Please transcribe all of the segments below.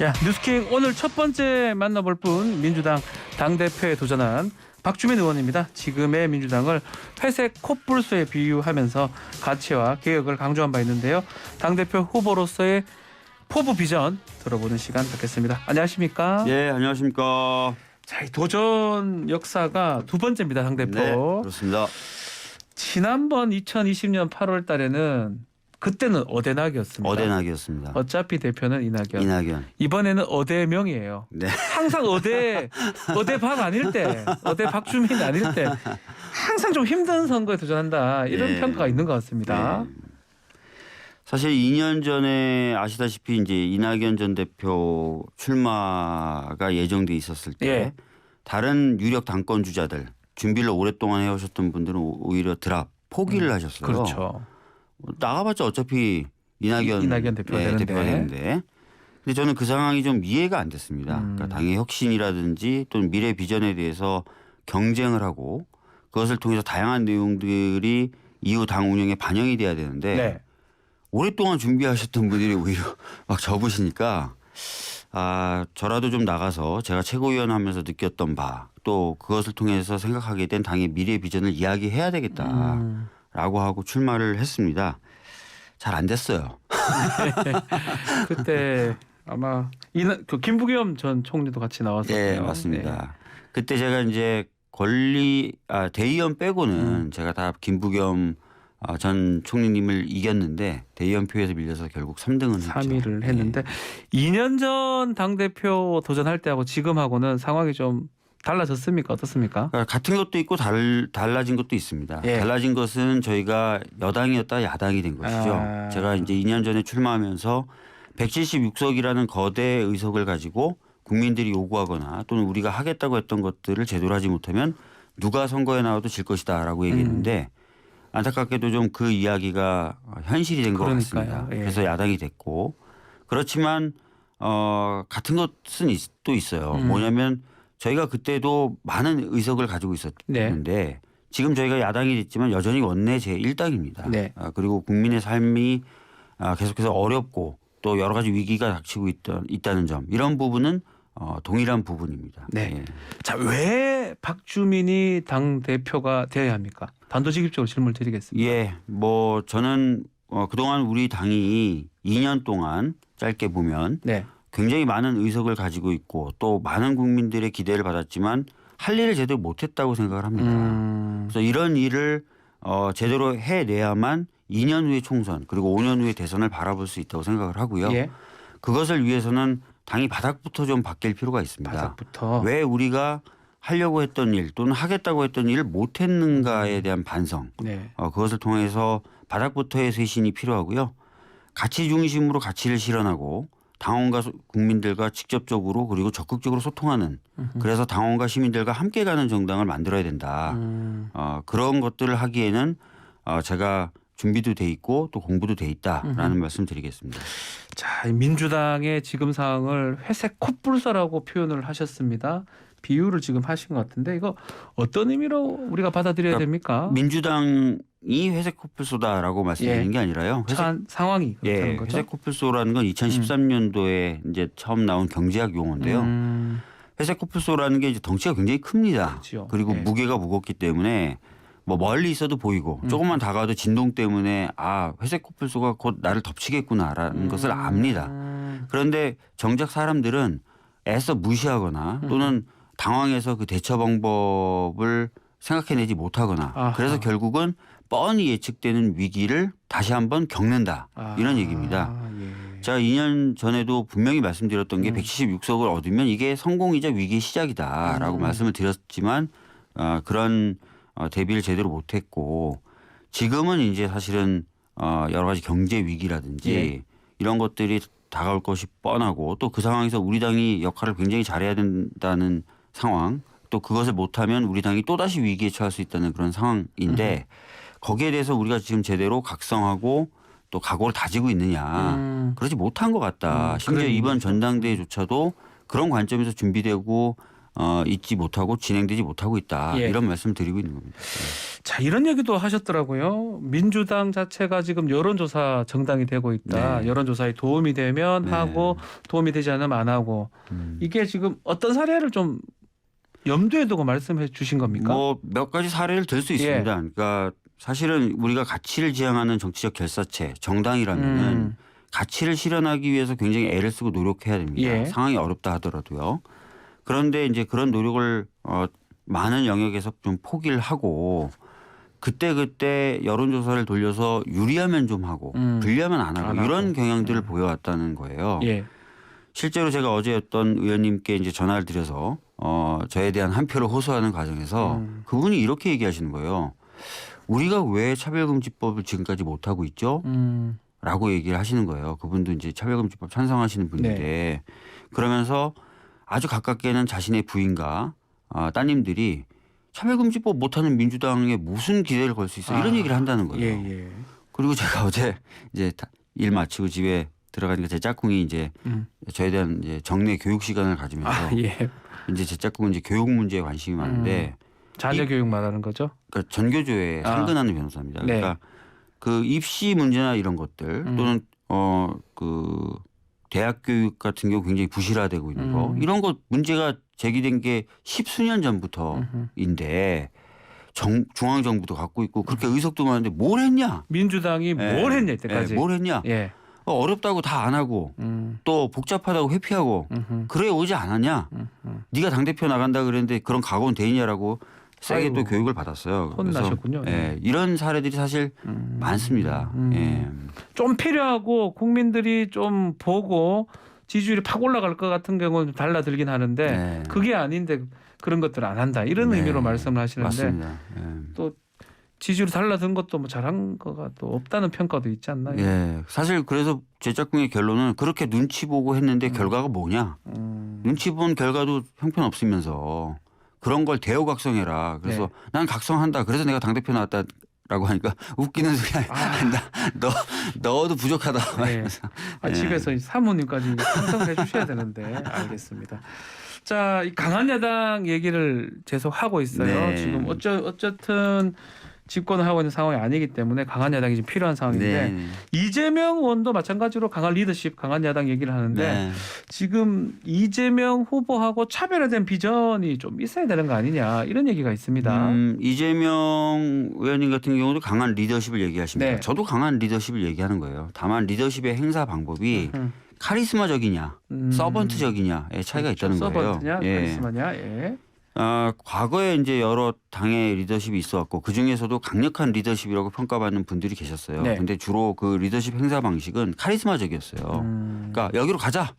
야, 뉴스킥 오늘 첫 번째 만나볼 분 민주당 당대표에 도전한 박주민 의원입니다. 지금의 민주당을 회색 콧불소에 비유하면서 가치와 개혁을 강조한 바 있는데요. 당대표 후보로서의 포부 비전 들어보는 시간 갖겠습니다. 안녕하십니까? 예, 안녕하십니까. 자, 이 도전 역사가 두 번째입니다. 당대표. 네, 그렇습니다. 지난번 2020년 8월 달에는 그때는 어대낙이었습니다. 어대낙이었습니다. 어차피 대표는 이낙연. 이낙연. 이번에는 어대명이에요. 네. 항상 어대박 아닐 때, 어대박주민 아닐 때 항상 좀 힘든 선거에 도전한다. 이런 네. 평가가 있는 것 같습니다. 네. 사실 2년 전에 아시다시피 이제 이낙연 전 대표 출마가 예정돼 있었을 때 예. 다른 유력 당권 주자들 준비를 오랫동안 해오셨던 분들은 오히려 포기를 하셨어요. 그렇죠. 나가봤자 어차피 이낙연 대표가 대표가 되는데. 되는데. 근데 저는 그 상황이 좀 이해가 안 됐습니다. 그러니까 당의 혁신이라든지 또는 미래 비전에 대해서 경쟁을 하고 그것을 통해서 다양한 내용들이 이후 당 운영에 반영이 돼야 되는데 네. 오랫동안 준비하셨던 분들이 오히려 막 접으시니까 저라도 좀 나가서 제가 최고위원 하면서 느꼈던 바 또 그것을 통해서 생각하게 된 당의 미래 비전을 이야기해야 되겠다라고 하고 출마를 했습니다. 잘 안 됐어요. 그때 아마 그 김부겸 전 총리도 같이 나왔었고요. 네, 맞습니다. 그때 제가 이제 대의원 빼고는 제가 다 김부겸 전 총리님을 이겼는데 대의원 표에서 밀려서 결국 3등은 했죠. 3위를 했는데 2년 전 당대표 도전할 때하고 지금하고는 상황이 좀 달라졌습니까? 어떻습니까? 그러니까 같은 것도 있고 달라진 것도 있습니다. 예. 달라진 것은 저희가 여당이었다 야당이 된 것이죠. 제가 이제 2년 전에 출마하면서 176석이라는 거대 의석을 가지고 국민들이 요구하거나 또는 우리가 하겠다고 했던 것들을 제대로 하지 못하면 누가 선거에 나와도 질 것이다라고 얘기했는데 안타깝게도 좀 그 이야기가 현실이 된 것 같습니다. 예. 그래서 야당이 됐고 그렇지만 같은 것은 또 있어요. 뭐냐면 저희가 그때도 많은 의석을 가지고 있었는데 지금 저희가 야당이 됐지만 여전히 원내 제1당입니다. 네. 그리고 국민의 삶이 계속해서 어렵고 또 여러 가지 위기가 닥치고 있다는 점 이런 부분은 동일한 부분입니다. 네. 예. 자, 왜 박주민이 당 대표가 되어야 합니까? 단도직입적으로 질문을 드리겠습니다. 예, 뭐 저는 그동안 우리 당이 2년 동안 짧게 보면 네. 굉장히 많은 의석을 가지고 있고 또 많은 국민들의 기대를 받았지만 할 일을 제대로 못했다고 생각을 합니다. 그래서 이런 일을 제대로 해내야만 2년 후에 총선 그리고 5년 후에 대선을 바라볼 수 있다고 생각을 하고요. 예. 그것을 위해서는 당이 바닥부터 좀 바뀔 필요가 있습니다. 바닥부터. 왜 우리가 하려고 했던 일 또는 하겠다고 했던 일을 못했는가에 대한 반성. 네. 그것을 통해서 바닥부터의 쇄신이 필요하고요. 가치 중심으로 가치를 실현하고 당원과 국민들과 직접적으로 그리고 적극적으로 소통하는 그래서 당원과 시민들과 함께 가는 정당을 만들어야 된다. 그런 것들을 하기에는 제가 준비도 돼 있고 또 공부도 돼 있다라는 말씀 드리겠습니다. 자, 민주당의 지금 상황을 회색 콧불사라고 표현을 하셨습니다. 비유를 지금 하신 것 같은데 이거 어떤 의미로 우리가 받아들여야 됩니까? 민주당이 회색 코뿔소다라고 말씀드리는 게 아니라요. 상황이 그렇다는 거죠. 회색 코뿔소라는 건 2013년도에 이제 처음 나온 경제학 용어인데요. 회색 코뿔소라는 게 이제 덩치가 굉장히 큽니다. 그렇죠. 그리고 네. 무게가 무겁기 때문에 뭐 멀리 있어도 보이고 조금만 다가와도 진동 때문에 회색 코뿔소가 곧 나를 덮치겠구나라는 것을 압니다. 그런데 정작 사람들은 애써 무시하거나 또는 당황해서 그 대처 방법을 생각해내지 못하거나 아하. 그래서 결국은 뻔히 예측되는 위기를 다시 한번 겪는다. 이런 얘기입니다. 예. 제가 2년 전에도 분명히 말씀드렸던 게 176석을 얻으면 이게 성공이자 위기의 시작이다라고 말씀을 드렸지만 그런 대비를 제대로 못했고 지금은 이제 사실은 여러 가지 경제 위기라든지 예. 이런 것들이 다가올 것이 뻔하고 또 그 상황에서 우리 당이 역할을 굉장히 잘해야 된다는 상황 또 그것을 못하면 우리 당이 또다시 위기에 처할 수 있다는 그런 상황인데 거기에 대해서 우리가 지금 제대로 각성하고 또 각오를 다지고 있느냐 그러지 못한 것 같다. 심지어 이번 전당대회조차도 그런 관점에서 준비되고 있지 못하고 진행되지 못하고 있다. 예. 이런 말씀 드리고 있는 겁니다. 자, 이런 얘기도 하셨더라고요. 민주당 자체가 지금 여론조사 정당이 되고 있다. 네. 여론조사에 도움이 되면 네. 하고 도움이 되지 않으면 안 하고. 이게 지금 어떤 사례를 좀 염두에 두고 말씀해 주신 겁니까? 뭐 몇 가지 사례를 들 수 있습니다. 그러니까 사실은 우리가 가치를 지향하는 정치적 결사체 정당이라면은 가치를 실현하기 위해서 굉장히 애를 쓰고 노력해야 됩니다. 예. 상황이 어렵다 하더라도요. 그런데 이제 그런 노력을 많은 영역에서 좀 포기를 하고 그때 여론조사를 돌려서 유리하면 좀 하고 불리하면 안 하고 이런 경향들을 보여왔다는 거예요. 예. 실제로 제가 어제 어떤 의원님께 이제 전화를 드려서 저에 대한 한 표를 호소하는 과정에서 그분이 이렇게 얘기하시는 거예요. 우리가 왜 차별금지법을 지금까지 못하고 있죠? 라고 얘기를 하시는 거예요. 그분도 이제 차별금지법 찬성하시는 분인데 그러면서 아주 가깝게는 자신의 부인과 따님들이 차별금지법 못하는 민주당에 무슨 기대를 걸 수 있어 이런 얘기를 한다는 거예요. 예. 그리고 제가 어제 이제 일 마치고 집에 들어가니까 제 짝꿍이 이제 저에 대한 이제 정례 교육 시간을 가지면서 예. 이제 제 짝꿍은 이제 교육 문제에 관심이 많은데 자녀 교육 말하는 거죠? 그러니까 전교조에 상근하는 변호사입니다. 네. 그러니까 그 입시 문제나 이런 것들 또는 그 대학 교육 같은 경우 굉장히 부실화되고 있는 거 이런 것 문제가 제기된 게 10수년 전부터인데 중앙정부도 갖고 있고 그렇게 의석도 많은데 뭘 했냐? 민주당이 뭘 했냐 이때까지? 뭘 했냐? 예. 어렵다고 다 안 하고 또 복잡하다고 회피하고 그래 오지 않았냐? 네가 당대표 나간다 그랬는데 그런 각오는 돼 있냐라고 세게 아이고, 또 교육을 받았어요. 혼나셨군요. 그래서 이런 사례들이 사실 많습니다. 예. 좀 필요하고 국민들이 좀 보고 지지율이 팍 올라갈 것 같은 경우는 좀 달라들긴 하는데 네. 그게 아닌데 그런 것들 안 한다 이런 의미로 말씀을 하시는데 맞습니다. 예. 또 지지율이 달라든 것도 뭐 잘한 거가 또 없다는 평가도 있지 않나요? 예. 사실 그래서 제 짝꿍의 결론은 그렇게 눈치 보고 했는데 결과가 뭐냐? 눈치 본 결과도 형편없으면서 그런 걸 대우각성해라. 그래서 난 각성한다. 그래서 내가 당대표 나왔다라고 하니까 웃기는 소리 아니야. 너도 부족하다. 네. 집에서 사모님까지 참석해 주셔야 되는데 알겠습니다. 자, 이 강한 야당 얘기를 계속 하고 있어요. 네. 지금 어쨌든 집권을 하고 있는 상황이 아니기 때문에 강한 야당이 지금 필요한 상황인데 네. 이재명 의원도 마찬가지로 강한 리더십, 강한 야당 얘기를 하는데 네. 지금 이재명 후보하고 차별화된 비전이 좀 있어야 되는 거 아니냐 이런 얘기가 있습니다. 이재명 의원님 같은 경우도 강한 리더십을 얘기하십니다. 네. 저도 강한 리더십을 얘기하는 거예요. 다만 리더십의 행사 방법이 카리스마적이냐, 서번트적이냐의 차이가 있다는 거예요. 서번트냐, 카리스마냐. 예. 과거에 이제 여러 당의 리더십이 있어왔고 그 중에서도 강력한 리더십이라고 평가받는 분들이 계셨어요. 네. 근데 주로 그 리더십 행사 방식은 카리스마적이었어요. 그러니까 여기로 가자.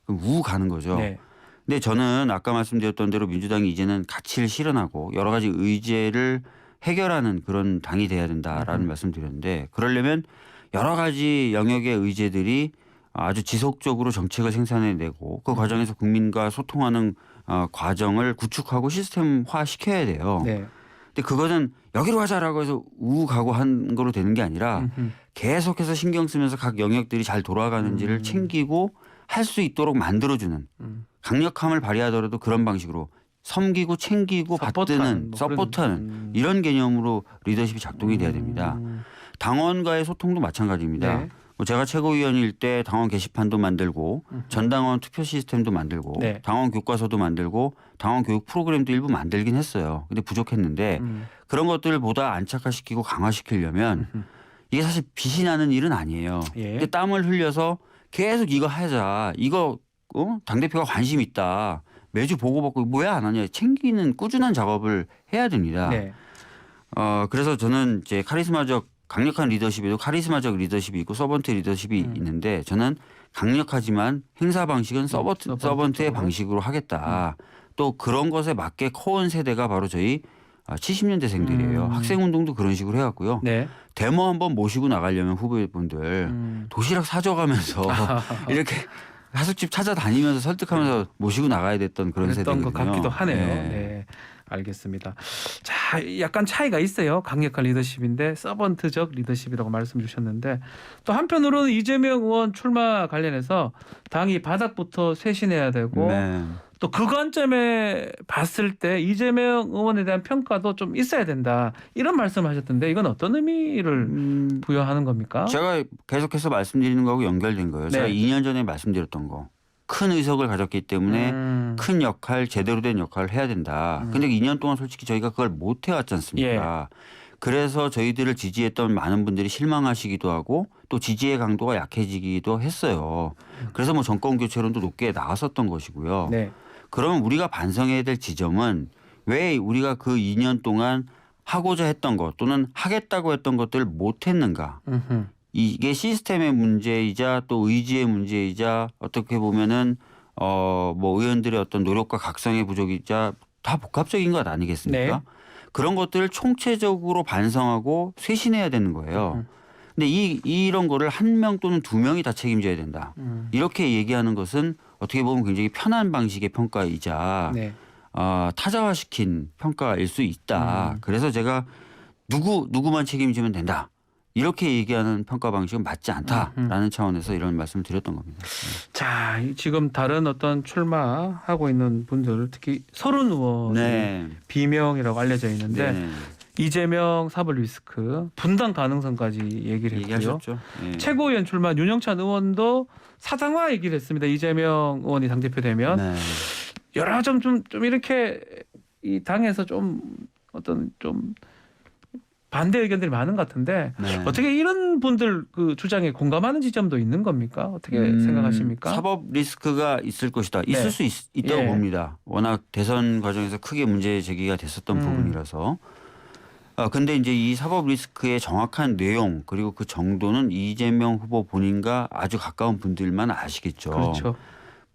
그럼 우 가는 거죠. 네. 근데 저는 아까 말씀드렸던 대로 민주당이 이제는 가치를 실현하고 여러 가지 의제를 해결하는 그런 당이 돼야 된다라는 말씀드렸는데 그러려면 여러 가지 영역의 의제들이 아주 지속적으로 정책을 생산해내고 그 과정에서 국민과 소통하는 과정을 구축하고 시스템화 시켜야 돼요. 네. 근데 그거는 여기로 가자라고 해서 우 가고 한 거로 되는 게 아니라 계속해서 신경 쓰면서 각 영역들이 잘 돌아가는지를 챙기고 할 수 있도록 만들어주는 강력함을 발휘하더라도 그런 방식으로 섬기고 챙기고 받드는 서포트하는 이런 개념으로 리더십이 작동이 돼야 됩니다. 당원과의 소통도 마찬가지입니다. 네. 뭐 제가 최고위원일 때 당원 게시판도 만들고 전당원 투표 시스템도 만들고 네. 당원 교과서도 만들고 당원 교육 프로그램도 일부 만들긴 했어요. 근데 부족했는데 그런 것들을 보다 안착화시키고 강화시키려면 이게 사실 빛이 나는 일은 아니에요. 예. 근데 땀을 흘려서 계속 이거 하자. 이거 당대표가 관심 있다. 매주 보고받고 왜 안 하냐. 챙기는 꾸준한 작업을 해야 됩니다. 네. 그래서 저는 이제 강력한 리더십에도 카리스마적 리더십이 있고 서번트 리더십이 있는데 저는 강력하지만 행사 방식은 서번트의 방식으로 하겠다. 또 그런 것에 맞게 커온 세대가 바로 저희 70년대생들이에요. 학생운동도 그런 식으로 해왔고요. 네. 데모 한번 모시고 나가려면 후보분들 도시락 사줘가면서 이렇게 하숙집 찾아다니면서 설득하면서 모시고 나가야 됐던 그런 세대거든요. 것 같기도 하네요. 네. 네. 알겠습니다. 자, 약간 차이가 있어요. 강력한 리더십인데 서번트적 리더십이라고 말씀 주셨는데 또 한편으로는 이재명 의원 출마 관련해서 당이 바닥부터 쇄신해야 되고 네. 또 그 관점에 봤을 때 이재명 의원에 대한 평가도 좀 있어야 된다. 이런 말씀하셨던데 이건 어떤 의미를 부여하는 겁니까? 제가 계속해서 말씀드리는 거하고 연결된 거예요. 네. 제가 2년 전에 말씀드렸던 거. 큰 의석을 가졌기 때문에 큰 역할, 제대로 된 역할을 해야 된다. 근데 2년 동안 솔직히 저희가 그걸 못 해왔지 않습니까? 그래서 저희들을 지지했던 많은 분들이 실망하시기도 하고 또 지지의 강도가 약해지기도 했어요. 그래서 뭐 정권 교체론도 높게 나왔었던 것이고요. 네. 그러면 우리가 반성해야 될 지점은 왜 우리가 그 2년 동안 하고자 했던 것 또는 하겠다고 했던 것들을 못 했는가. 음흠. 이게 시스템의 문제이자 또 의지의 문제이자 어떻게 보면은 뭐 의원들의 어떤 노력과 각성의 부족이자 다 복합적인 것 아니겠습니까? 네. 그런 것들을 총체적으로 반성하고 쇄신해야 되는 거예요. 근데 이런 거를 한 명 또는 두 명이 다 책임져야 된다. 이렇게 얘기하는 것은 어떻게 보면 굉장히 편한 방식의 평가이자 네. 타자화시킨 평가일 수 있다. 그래서 제가 누구만 책임지면 된다. 이렇게 얘기하는 평가 방식은 맞지 않다라는 차원에서 이런 말씀을 드렸던 겁니다. 자, 지금 다른 어떤 출마하고 있는 분들 특히 서른 의원이 네. 비명이라고 알려져 있는데 네. 이재명 사법 리스크 분당 가능성까지 얘기를 했고요. 얘기하셨죠. 네. 최고위원 출마 윤영찬 의원도 사장화 얘기를 했습니다. 이재명 의원이 당대표 되면 네. 여러 좀 이렇게 이 당에서 좀 어떤 좀 반대 의견들이 많은 것 같은데 네. 어떻게 이런 분들 그 주장에 공감하는 지점도 있는 겁니까? 어떻게 생각하십니까? 사법 리스크가 있을 것이다. 네. 있을 수 있다고 예. 봅니다. 워낙 대선 과정에서 크게 문제 제기가 됐었던 부분이라서. 근데 이제 이 사법 리스크의 정확한 내용 그리고 그 정도는 이재명 후보 본인과 아주 가까운 분들만 아시겠죠. 그렇죠.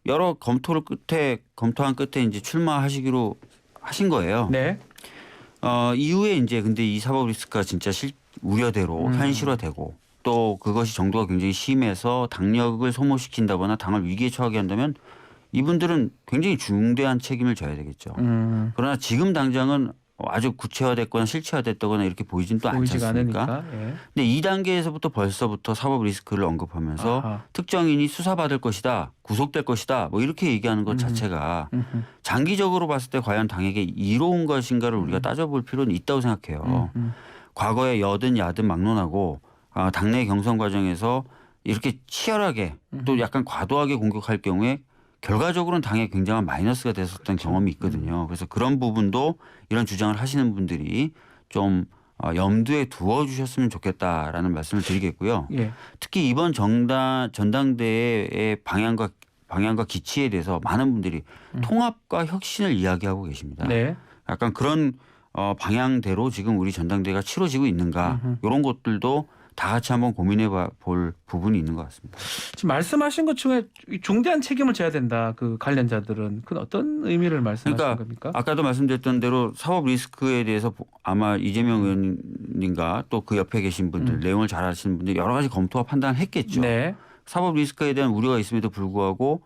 여러 검토한 끝에 이제 출마하시기로 하신 거예요. 네. 이후에 이제 근데 이 사법 리스크가 진짜 우려대로 현실화되고 또 그것이 정도가 굉장히 심해서 당력을 소모시킨다거나 당을 위기에 처하게 한다면 이분들은 굉장히 중대한 책임을 져야 되겠죠. 그러나 지금 당장은 아주 구체화됐거나 실체화됐다거나 이렇게 보이진 또 않지 보이지가 않습니까? 않으니까. 예. 근데 2단계에서부터 벌써부터 사법 리스크를 언급하면서 아하. 특정인이 수사받을 것이다, 구속될 것이다, 뭐 이렇게 얘기하는 것 자체가 장기적으로 봤을 때 과연 당에게 이로운 것인가를 우리가 따져볼 필요는 있다고 생각해요. 과거에 여든 야든 막론하고 당내 경선 과정에서 이렇게 치열하게 또 약간 과도하게 공격할 경우에 결과적으로는 당에 굉장한 마이너스가 됐었던 경험이 있거든요. 그래서 그런 부분도 이런 주장을 하시는 분들이 좀 염두에 두어주셨으면 좋겠다라는 말씀을 드리겠고요. 예. 특히 이번 전당대회의 방향과 기치에 대해서 많은 분들이 통합과 혁신을 이야기하고 계십니다. 네. 약간 그런 방향대로 지금 우리 전당대회가 치러지고 있는가 이런 것들도 다 같이 한번 고민해 볼 부분이 있는 것 같습니다. 지금 말씀하신 것 중에 중대한 책임을 져야 된다. 그 관련자들은 그건 어떤 의미를 말씀하신 그러니까 겁니까? 아까도 말씀드렸던 대로 사법 리스크에 대해서 아마 이재명 의원님과 또 그 옆에 계신 분들 내용을 잘 아시는 분들 여러 가지 검토와 판단을 했겠죠. 네. 사법 리스크에 대한 우려가 있음에도 불구하고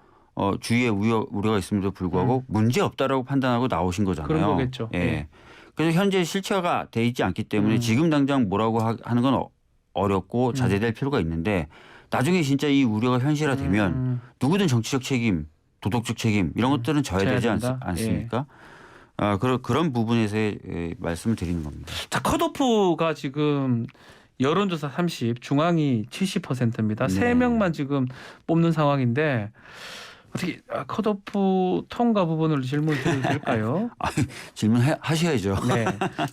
주위에 우려가 있음에도 불구하고 문제 없다라고 판단하고 나오신 거잖아요. 그런 거겠죠. 예. 네. 그래서 현재 실체화가 돼 있지 않기 때문에 지금 당장 뭐라고 하는 건 어렵고 자제될 필요가 있는데 나중에 진짜 이 우려가 현실화되면 누구든 정치적 책임, 도덕적 책임 이런 것들은 져야 되지 된다. 않습니까? 그런 부분에서의 말씀을 드리는 겁니다. 자, 컷오프가 지금 여론조사 30, 중앙이 70%입니다. 네. 3명만 지금 뽑는 상황인데 어떻게 컷오프 통과 부분을 질문을 드려도 될까요? 질문하셔야죠. 네.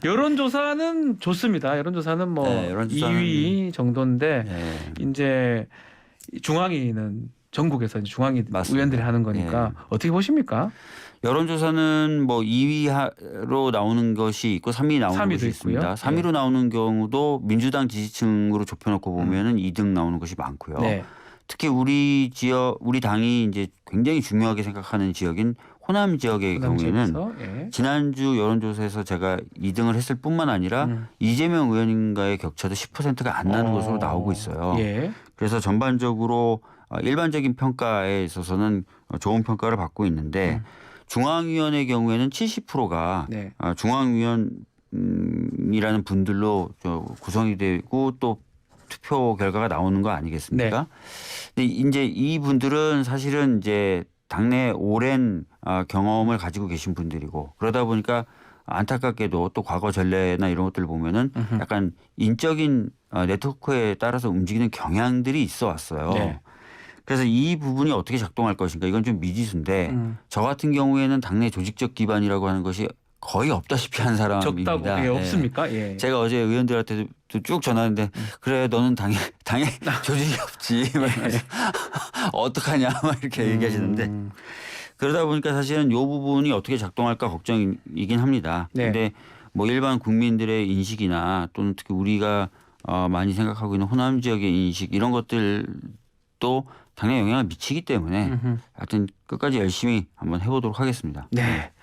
여론조사는 좋습니다. 여론조사는 뭐 네, 여론조사는 2위 정도인데 네. 이제 중앙위는 전국에서 이제 중앙위 맞습니다. 의원들이 하는 거니까 어떻게 보십니까? 여론조사는 뭐 2위로 나오는 것이 있고 3위 나오는 3위도 것이 있고요. 있습니다. 3위로 나오는 경우도 민주당 지지층으로 좁혀놓고 보면은 2등 나오는 것이 많고요. 네. 특히 우리 당이 이제 굉장히 중요하게 생각하는 지역인 호남 지역의 경우에는 예. 지난주 여론조사에서 제가 2등을 했을 뿐만 아니라 이재명 의원님과의 격차도 10%가 안 나는 것으로 나오고 있어요. 예. 그래서 전반적으로 일반적인 평가에 있어서는 좋은 평가를 받고 있는데 중앙위원의 경우에는 70%가 네. 중앙위원이라는 분들로 구성이 되고 또 투표 결과가 나오는 거 아니겠습니까? 근데 이제 이 분들은 사실은 이제 당내 오랜 경험을 가지고 계신 분들이고 그러다 보니까 안타깝게도 또 과거 전례나 이런 것들을 보면은 약간 인적인 네트워크에 따라서 움직이는 경향들이 있어 왔어요. 네. 그래서 이 부분이 어떻게 작동할 것인가 이건 좀 미지수인데 저 같은 경우에는 당내 조직적 기반이라고 하는 것이 거의 없다시피 한 사람입니다. 적다고 예, 없습니까? 예. 제가 어제 의원들한테도 쭉 전화했는데 그래 너는 당에 조직이 없지. 어떡하냐 막 이렇게 얘기하시는데 그러다 보니까 사실은 이 부분이 어떻게 작동할까 걱정이긴 합니다. 네. 근데 뭐 일반 국민들의 인식이나 또는 특히 우리가 많이 생각하고 있는 호남 지역의 인식 이런 것들도 당연히 영향을 미치기 때문에 하여튼 끝까지 열심히 한번 해보도록 하겠습니다. 네.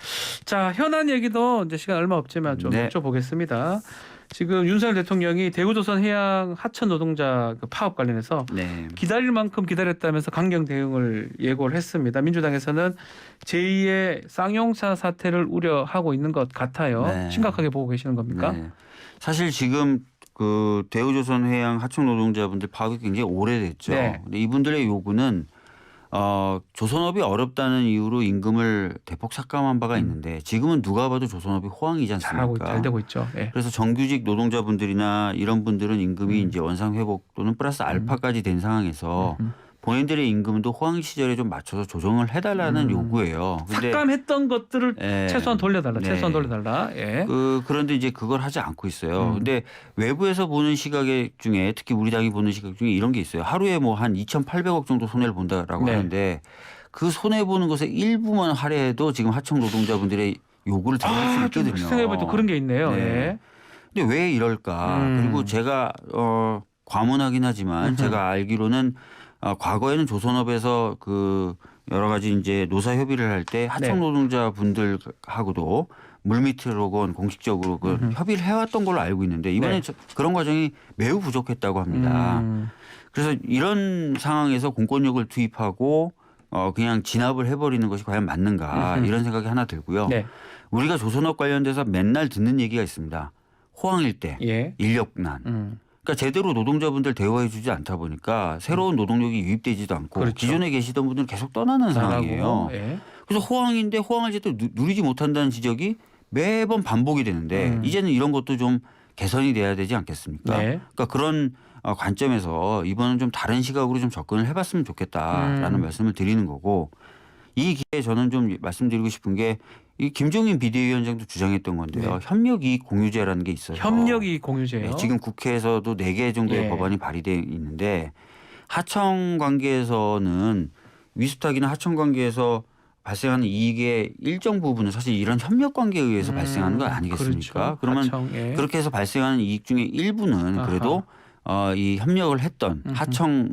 자, 현안 얘기도 이제 시간 얼마 없지만 좀 네. 여쭤보겠습니다. 지금 윤석열 대통령이 대우조선 해양 하천 노동자 그 파업 관련해서 네. 기다릴 만큼 기다렸다면서 강경 대응을 예고를 했습니다. 민주당에서는 제2의 쌍용차 사태를 우려하고 있는 것 같아요. 네. 심각하게 보고 계시는 겁니까? 네. 사실 지금 그 대우조선해양 하청 노동자분들 파업이 굉장히 오래됐죠. 네. 근데 이분들의 요구는 조선업이 어렵다는 이유로 임금을 대폭 삭감한 바가 있는데 지금은 누가 봐도 조선업이 호황이지 잘하고 않습니까? 잘 되고 있죠. 예. 그래서 정규직 노동자분들이나 이런 분들은 임금이 이제 원상 회복 또는 플러스 알파까지 된 상황에서 본인들의 임금도 호황 시절에 좀 맞춰서 조정을 해달라는 요구예요. 근데 삭감했던 것들을 예. 최소한 돌려달라. 네. 최소한 돌려달라. 예. 그런데 이제 그걸 하지 않고 있어요. 근데 외부에서 보는 시각 중에 특히 우리 당이 보는 시각 중에 이런 게 있어요. 하루에 뭐 한 2,800억 정도 손해를 본다라고 네. 하는데 그 손해 보는 것의 일부만 할애해도 지금 하청 노동자분들의 요구를 들어갈 수 있거든요. 생각해보니까 그런 게 있네요. 네. 예. 근데 왜 이럴까? 그리고 제가 과문하긴 하지만 제가 알기로는 과거에는 조선업에서 그 여러 가지 이제 노사 협의를 할 때 하청 노동자분들하고도 물밑으로건 공식적으로 그 협의를 해왔던 걸로 알고 있는데 이번에 네. 그런 과정이 매우 부족했다고 합니다. 그래서 이런 상황에서 공권력을 투입하고 그냥 진압을 해버리는 것이 과연 맞는가 이런 생각이 하나 들고요. 네. 우리가 조선업 관련돼서 맨날 듣는 얘기가 있습니다. 호황일대, 예. 인력난. 그러니까 제대로 노동자분들 대우해주지 않다 보니까 새로운 노동력이 유입되지도 않고 그렇죠. 기존에 계시던 분들은 계속 떠나는 상황이에요. 예. 그래서 호황인데 호황을 제대로 누리지 못한다는 지적이 매번 반복이 되는데 이제는 이런 것도 좀 개선이 돼야 되지 않겠습니까? 네. 그러니까 그런 관점에서 이번은 좀 다른 시각으로 좀 접근을 해봤으면 좋겠다라는 말씀을 드리는 거고 이 기회에 저는 좀 말씀드리고 싶은 게 이 김종인 비대위원장도 주장했던 건데요. 네. 협력이익 공유제라는 게 있어요. 협력이 공유제요. 네, 지금 국회에서도 4개 정도의 예. 법안이 발의되어 있는데 하청 관계에서는 위수탁이나 하청 관계에서 발생하는 이익의 일정 부분은 사실 이런 협력 관계에 의해서 발생하는 거 아니겠습니까? 그렇죠. 그러면 하청, 예. 그렇게 해서 발생하는 이익 중에 일부는 그래도 이 협력을 했던 하청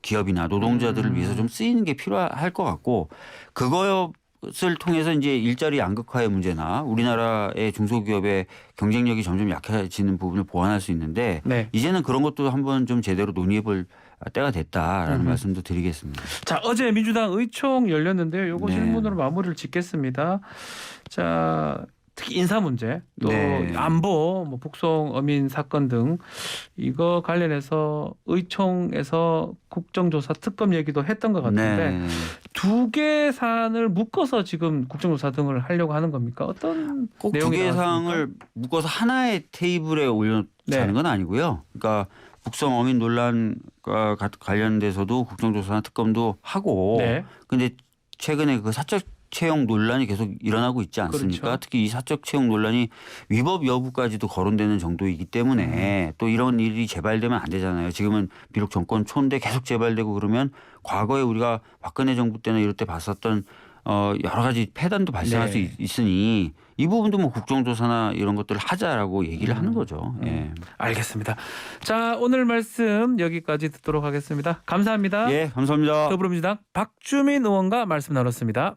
기업이나 노동자들을 위해서 좀 쓰이는 게 필요할 것 같고 그것을 통해서 이제 일자리 양극화의 문제나 우리나라의 중소기업의 경쟁력이 점점 약해지는 부분을 보완할 수 있는데 네. 이제는 그런 것도 한번 좀 제대로 논의해볼 때가 됐다라는 말씀도 드리겠습니다. 자, 어제 민주당 의총 열렸는데요. 요거 네. 질문으로 마무리를 짓겠습니다. 자, 특히 인사 문제, 또 네. 안보, 뭐 북송 어민 사건 등 이거 관련해서 의총에서 국정조사 특검 얘기도 했던 것 같은데 네. 두 개 사안을 묶어서 지금 국정조사 등을 하려고 하는 겁니까? 어떤 꼭 두 내용이 개의 나왔습니까? 사항을 묶어서 하나의 테이블에 올려놓자는 네. 건 아니고요. 그러니까 북성 어민 논란과 관련돼서도 국정조사나 특검도 하고 네. 근데 최근에 그 사적 채용 논란이 계속 일어나고 있지 않습니까? 그렇죠. 특히 이 사적 채용 논란이 위법 여부까지도 거론되는 정도이기 때문에 또 이런 일이 재발되면 안 되잖아요. 지금은 비록 정권 초인데 계속 재발되고 그러면 과거에 우리가 박근혜 정부 때나 이럴 때 봤었던 여러 가지 폐단도 발생할 네. 수 있으니 이 부분도 뭐 국정조사나 이런 것들을 하자라고 얘기를 하는 거죠. 예. 알겠습니다. 자, 오늘 말씀 여기까지 듣도록 하겠습니다. 감사합니다. 예, 감사합니다. 더불어민주당 박주민 의원과 말씀 나눴습니다.